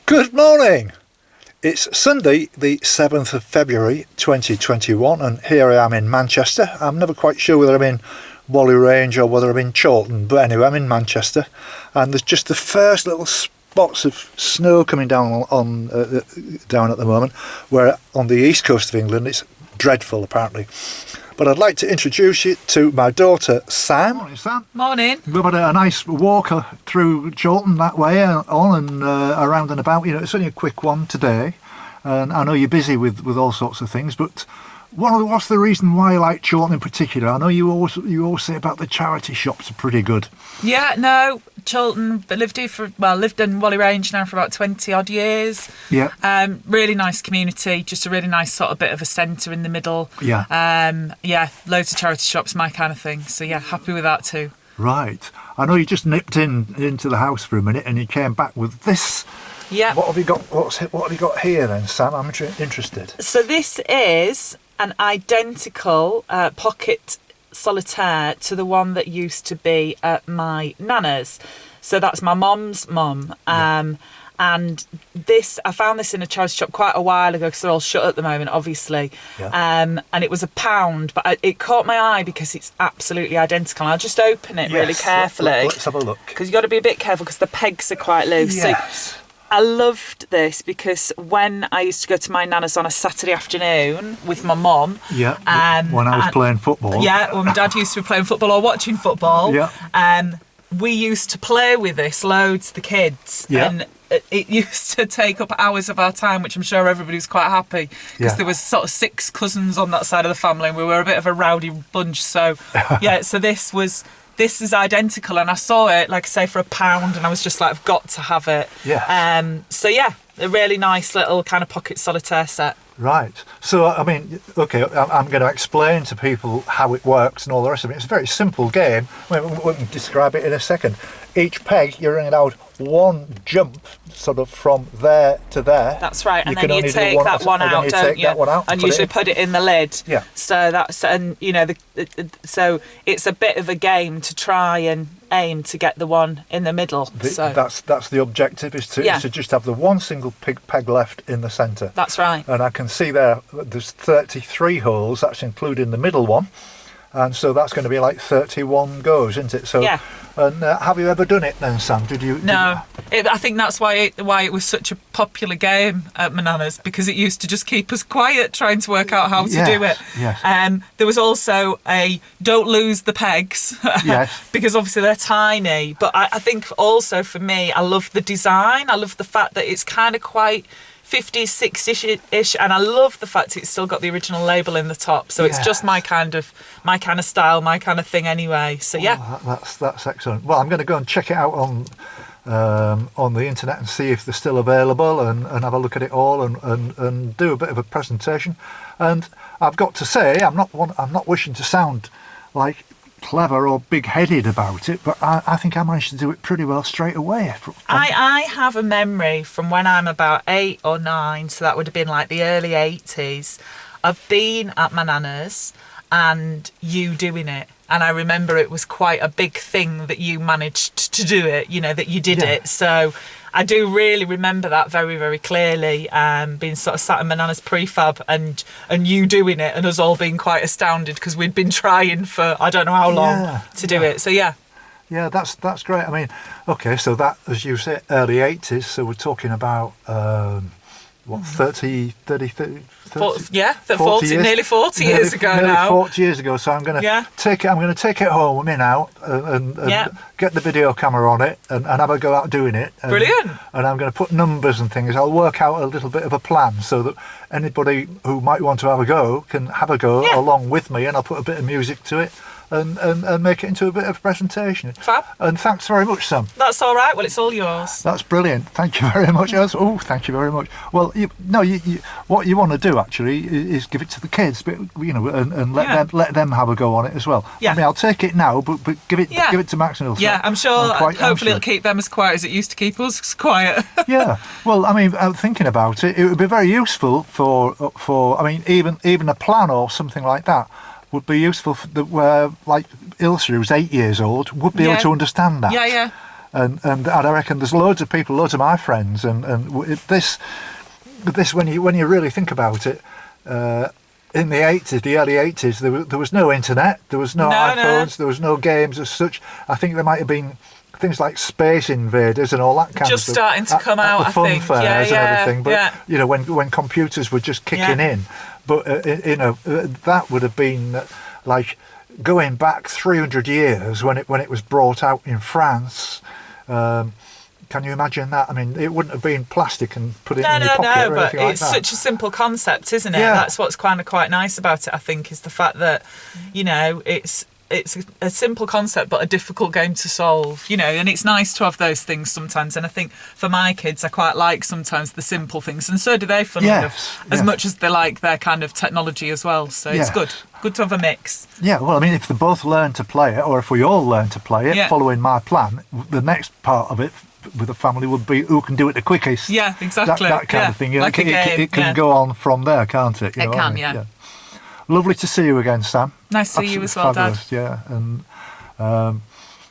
Good morning. It's Sunday, the 7th of February 2021, and here I am in Manchester. I'm never quite sure whether I'm in Whalley Range or whether I'm in Chorlton, but anyway, I'm in Manchester, and there's just the first little spots of snow coming down down at the moment, where on the east coast of England it's dreadful apparently. But I'd like to introduce you to my daughter Sam. Morning, Sam. Morning. We've had a nice walk through Chorlton that way, on and around and about. You know, it's only a quick one today, and I know you're busy with all sorts of things. But what's the reason why you like Chorlton in particular? I know you always say about the charity shops are pretty good. Yeah, no, Chorlton. Lived in Whalley Range now for about 20 odd years. Yeah. Really nice community. Just a really nice sort of bit of a centre in the middle. Yeah. Yeah, loads of charity shops, my kind of thing. So yeah, happy with that too. Right. I know you just nipped into the house for a minute and you came back with this. Yeah. What have you got? What have you got here then, Sam? I'm interested. So this is an identical pocket Solitaire to the one that used to be at my nana's. So that's my mum's mum. And this, I found this in a charity shop quite a while ago because they're all shut at the moment, obviously. Yeah. And it was £1, but it caught my eye because it's absolutely identical. I'll just open it really carefully. Let's have a look. Because you've got to be a bit careful because the pegs are quite loose. Yes. So I loved this because when I used to go to my nana's on a Saturday afternoon with my mum. Yeah. When I was playing football. Yeah, when my dad used to be playing football or watching football. Yeah. We used to play with this loads, the kids. Yeah. And it used to take up hours of our time, which I'm sure everybody was quite happy because there was sort of 6 cousins on that side of the family and we were a bit of a rowdy bunch. So yeah, so this is identical, and I saw it, like I say, for £1, and I was just like, I've got to have it. Yeah. So yeah, a really nice little kind of pocket Solitaire set. Right. So, I mean, okay, I'm going to explain to people how it works and all the rest of it. It's a very simple game. We can describe it in a second. Each peg, you're running out one jump, sort of from there to there. That's right, and then you take that one out, don't you? And usually put it in the lid. Yeah. So that's, and you know, so it's a bit of a game to try and aim to get the one in the middle. That's the objective, is to just have the one single peg left in the centre. That's right. And I can see there's 33 holes. That's including the middle one. And so that's going to be like 31 goes, isn't it? So, yeah. And have you ever done it then, Sam? Did you? No. I think that's why it was such a popular game at my nana's, because it used to just keep us quiet trying to work out how to do it. Yes. There was also a don't lose the pegs. Yes. Because obviously they're tiny. But I think also for me, I love the design. I love the fact that it's kind of quite 50s, 60s-ish, and I love the fact it's still got the original label in the top. So it's just my kind of style, my kind of thing anyway. So yeah. That's excellent. Well, I'm going to go and check it out on the internet and see if they're still available and have a look at it all and do a bit of a presentation. And I've got to say, I'm not wishing to sound like clever or big-headed about it, but I think I managed to do it pretty well straight away. I have a memory from when I'm about 8 or 9, so that would have been like the early 80s, of being at my nana's and you doing it. And I remember it was quite a big thing that you managed to do it, you know, that you did it. So I do really remember that very, very clearly, being sort of sat in my nana's prefab and you doing it and us all being quite astounded because we'd been trying for I don't know how long to do it. So yeah. Yeah, that's great. I mean, okay, so that, as you say, early 80s, so we're talking about, 30 nearly 40 years ago now. Nearly 40 years ago, so I'm going to take it home with me now and get the video camera on it and have a go out doing it. Brilliant. And I'm going to put numbers and things. I'll work out a little bit of a plan so that anybody who might want to have a go can have a go along with me, and I'll put a bit of music to it. And make it into a bit of a presentation. Fab. And thanks very much, Sam. That's all right. Well, it's all yours. That's brilliant. Thank you very much. Oh, thank you very much. Well, what you want to do actually is give it to the kids, but and let them have a go on it as well. Yeah. I mean, I'll take it now, but give it to Max and Ilse. Yeah, I'm sure. Hopefully, it'll keep them as quiet as it used to keep us quiet. Yeah. Well, I mean, thinking about it, it would be very useful for I mean, even a plan or something like that would be useful for where, like Ilse, who's 8 years old, would be able to understand that. Yeah, yeah. and I reckon there's loads of people, loads of my friends, this when you really think about it, in the 80s, the early 80s, there was no internet, there was no iPhones, there was no games as such. I think there might have been things like Space Invaders and all that kind of stuff. Just starting to come out, the fun I think. fairs and everything. But yeah. when computers were just kicking in, but that would have been like going back 300 years when it was brought out in France. Can you imagine that? I mean, it wouldn't have been plastic and put it in your pocket or anything like that. But it's such a simple concept, isn't it? Yeah. That's what's kind of quite nice about it, I think, is the fact that, it's a simple concept but a difficult game to solve, and it's nice to have those things sometimes. And I think for my kids, I quite like sometimes the simple things, and so do they, funnily enough, as much as they like their kind of technology as well. So it's good to have a mix. Yeah, well, I mean, if they both learn to play it, or if we all learn to play it, following my plan, the next part of it with the family would be who can do it the quickest. Yeah, exactly. That kind of thing. Like a game, it can go on from there, can't it? It can, yeah. Lovely to see you again, Sam. Nice to see you as well, fabulous, Dad. Yeah, and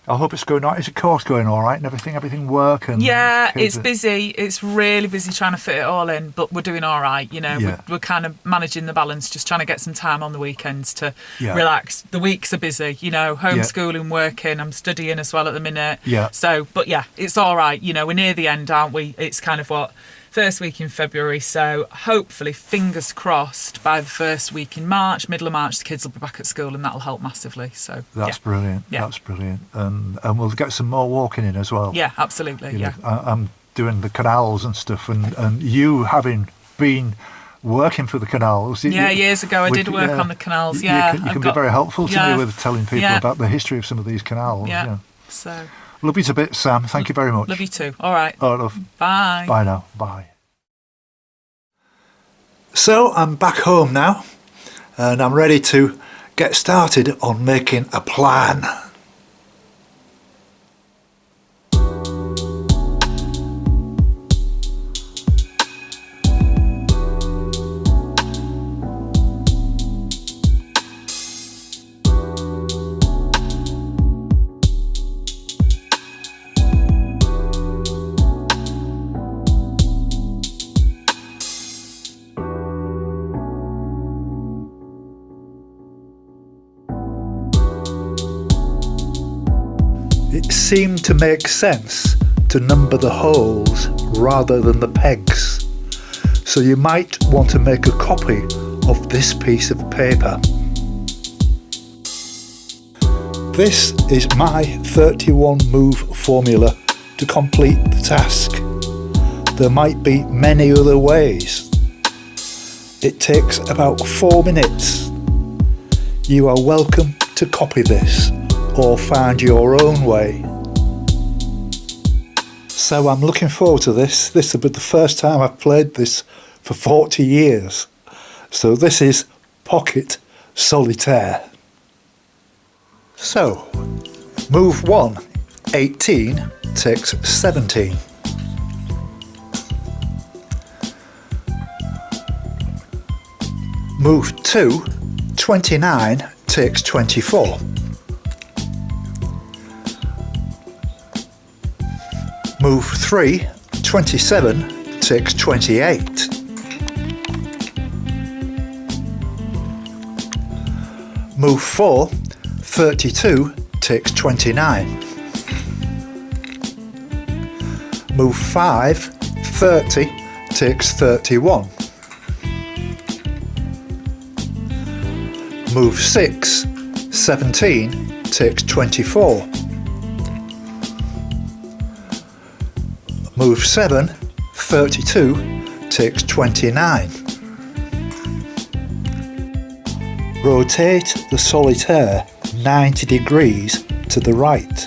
I hope it's going all right. Is the course going all right and everything? Everything work? And it's busy. It's really busy trying to fit it all in, but we're doing all right. We're kind of managing the balance, just trying to get some time on the weekends to relax. The weeks are busy, homeschooling, working. I'm studying as well at the minute. Yeah. So, but it's all right. We're near the end, aren't we? It's kind of first week in February, so hopefully, fingers crossed, by the first week in March, middle of March, the kids will be back at school, and that'll help massively. So that's brilliant. Yeah. That's brilliant, and we'll get some more walking in as well. Yeah, absolutely. I'm doing the canals and stuff, and you having been working for the canals. Years ago I did work on the canals. You can be very helpful to me with telling people about the history of some of these canals. Yeah. So. Love you to bits, Sam. Thank you very much. Love you too. All right. All right, love. Bye. Bye now. Bye. So I'm back home now, and I'm ready to get started on making a plan. It seemed to make sense to number the holes rather than the pegs, so you might want to make a copy of this piece of paper. This is my 31 move formula to complete the task. There might be many other ways. It takes about 4 minutes. You are welcome to copy this or find your own way. So I'm looking forward to this. This will be the first time I've played this for 40 years. So this is Pocket Solitaire. So, move 1, 18 takes 17. Move 2, 29 takes 24. Move 3, 27 takes 28. Move 4, 32 takes 29. Move 5, 30 takes 31. Move 6, 17 takes 24. Move 7, 32 takes 29. Rotate the solitaire 90 degrees to the right,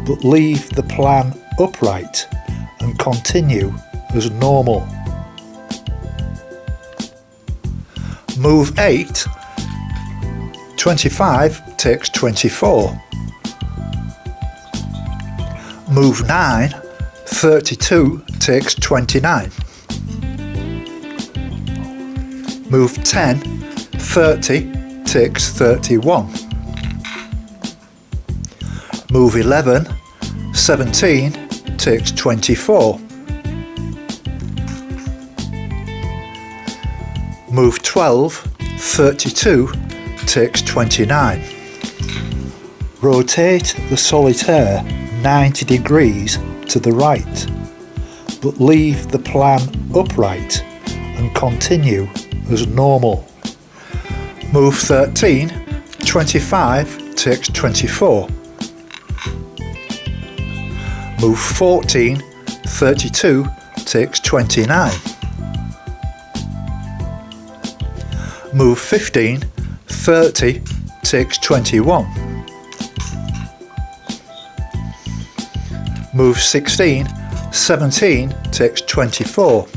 but leave the plan upright and continue as normal. Move 8, 25 takes 24. Move 9, 32 takes 29. Move 10, 30 takes 31. Move 11, 17 takes 24. Move 12, 32 takes 29. Rotate the solitaire 90 degrees to the right, but leave the plan upright and continue as normal. Move 13, 25 takes 24. Move 14, 32 takes 29. Move 15, 30 takes 21. Move 16, 17 takes 24.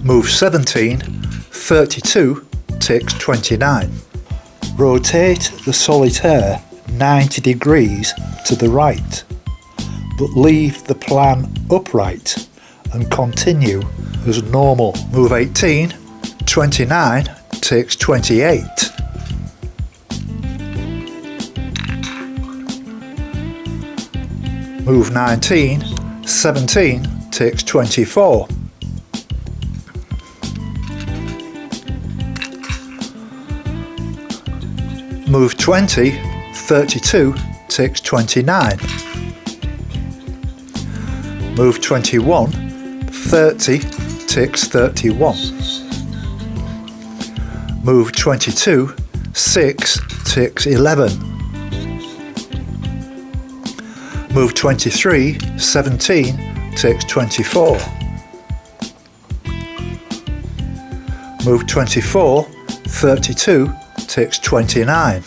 Move 17, 32 takes 29. Rotate the solitaire 90 degrees to the right, but leave the plan upright and continue as normal. Move 18, 29 takes 28. Move 19, 17 takes 24. Move 20, 32 takes 29. Move 21, 30 takes 31. Move 22, 6 takes 11. Move 23, 17 takes 24. Move 24, 32 takes 29.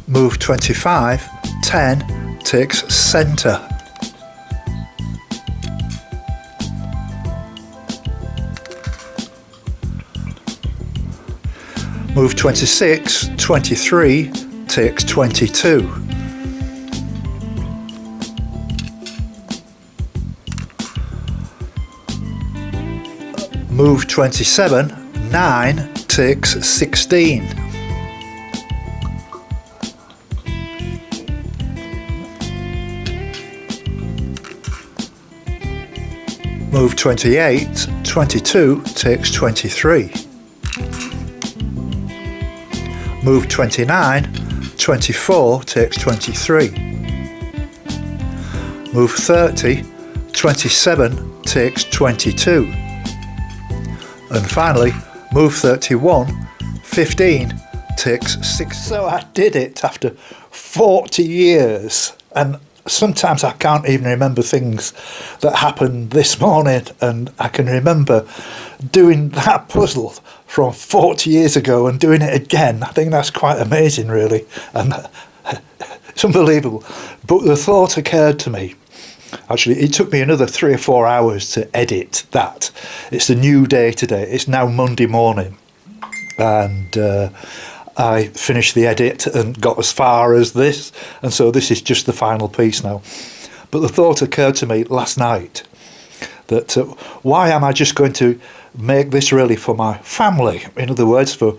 Move 25, 10 takes centre. Move 26, 23 takes 22. Move 27, 9 takes 16. Move 28, 22 takes 23. Move 29, 24 takes 23. Move 30, 27 takes 22. And finally, move 31, 15 takes 6. So I did it after 40 years, and sometimes I can't even remember things that happened this morning, and I can remember doing that puzzle from 40 years ago and doing it again. I think that's quite amazing, really, and it's unbelievable. But the thought occurred to me. Actually, it took me another 3 or 4 hours to edit that. It's a new day today. It's now Monday morning, and I finished the edit and got as far as this, and so this is just the final piece now. But the thought occurred to me last night that why am I just going to make this really for my family? In other words, for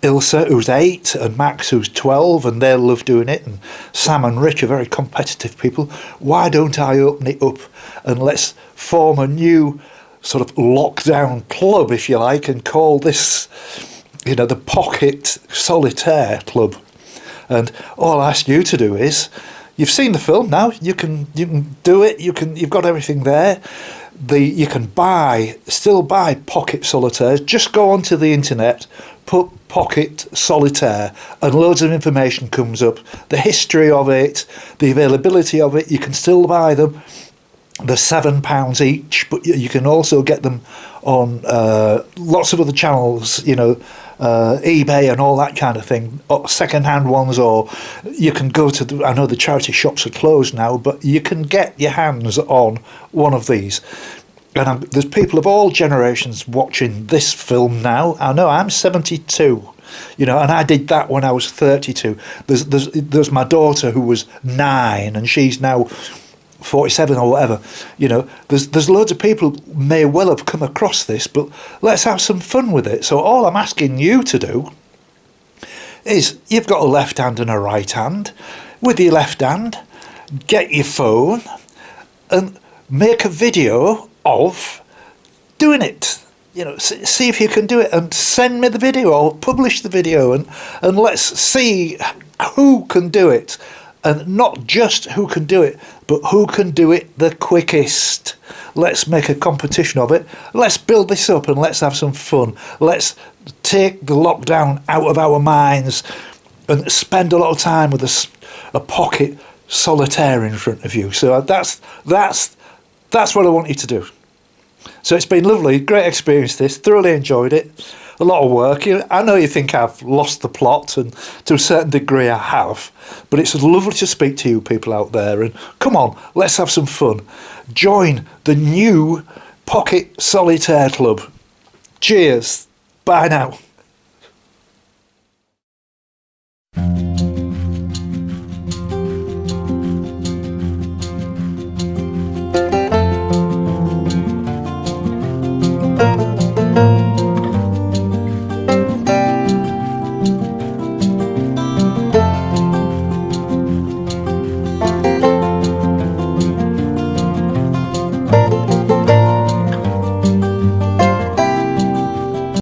Ilse, who's 8, and Max, who's 12, and they love doing it, and Sam and Rich are very competitive people. Why don't I open it up and let's form a new sort of lockdown club, if you like, and call this, you know, the Pocket Solitaire Club. And all I ask you to do is, you've seen the film now, you can do it, you've got everything there. You can still buy Pocket Solitaires. Just go onto the internet, put Pocket Solitaire, and loads of information comes up. The history of it, the availability of it, you can still buy them. They're £7 each, but you can also get them on lots of other channels, you know, eBay and all that kind of thing, second-hand ones, or you can go to I know the charity shops are closed now, but you can get your hands on one of these. And there's people of all generations watching this film now. I know I'm 72, you know, and I did that when I was 32. There's my daughter who was 9, and she's now 47 or whatever. You know, there's loads of people who may well have come across this, but let's have some fun with it. So all I'm asking you to do is you've got a left hand and a right hand. With your left hand, get your phone and make a video of doing it. You know, see if you can do it, and send me the video or publish the video, and let's see who can do it. And not just who can do it, but who can do it the quickest. Let's make a competition of it. Let's build this up and let's have some fun. Let's take the lockdown out of our minds and spend a lot of time with a pocket solitaire in front of you. So that's what I want you to do. So it's been lovely, great experience this, thoroughly enjoyed it. A lot of work. I know you think I've lost the plot, and to a certain degree I have, but it's lovely to speak to you people out there, and come on, let's have some fun. Join the new Pocket Solitaire Club. Cheers. Bye now.